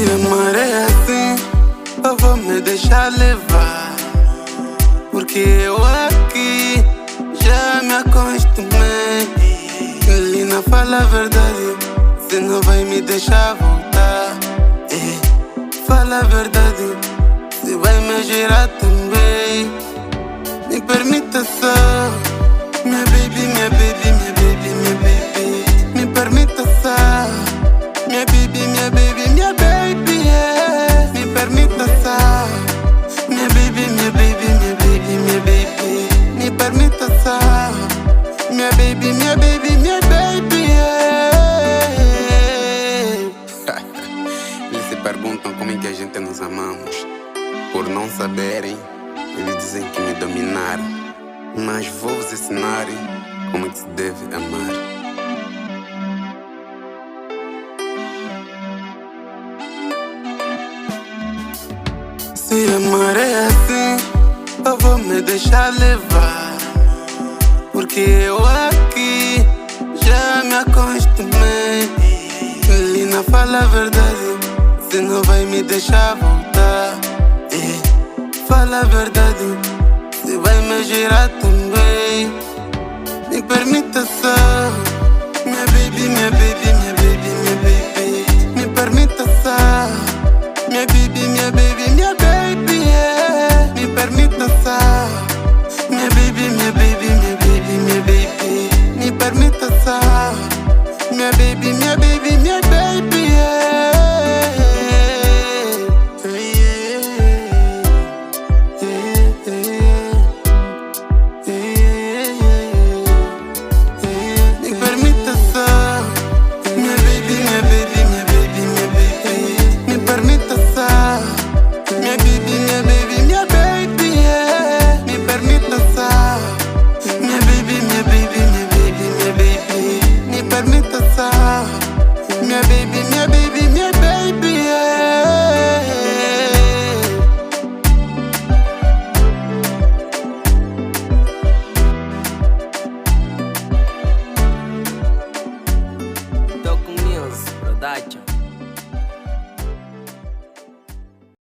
amar é assim, eu vou me deixar levar, porque eu aqui já me acostumei. Lina, fala a verdade, você não vai me deixar voltar. Fala a verdade, você vai me girar também. Me permita só, minha baby, minha baby, minha baby, minha baby. Me permita só, minha baby, minha baby, minha baby, yeah. Me permita só, minha baby, minha baby, minha baby, minha baby. Me permita só, minha baby, minha baby, minha baby, yeah. Eles se perguntam como é que a gente nos amamos. Por não saberem, eles dizem que me dominaram, mas vou vos ensinar como é que se deve amar. Se amar é assim, eu vou me deixar levar, porque eu aqui já me acostumei. Lina, fala a verdade, você não vai me deixar voltar. Fala a verdade, você vai me girar também. Me permita só, minha baby, minha baby, minha baby, minha baby. Me permita só, minha baby, minha baby, minha baby, yeah. Me permita só, minha baby, minha baby, minha baby, minha baby. Me permita só, minha baby, minha baby, minha baby.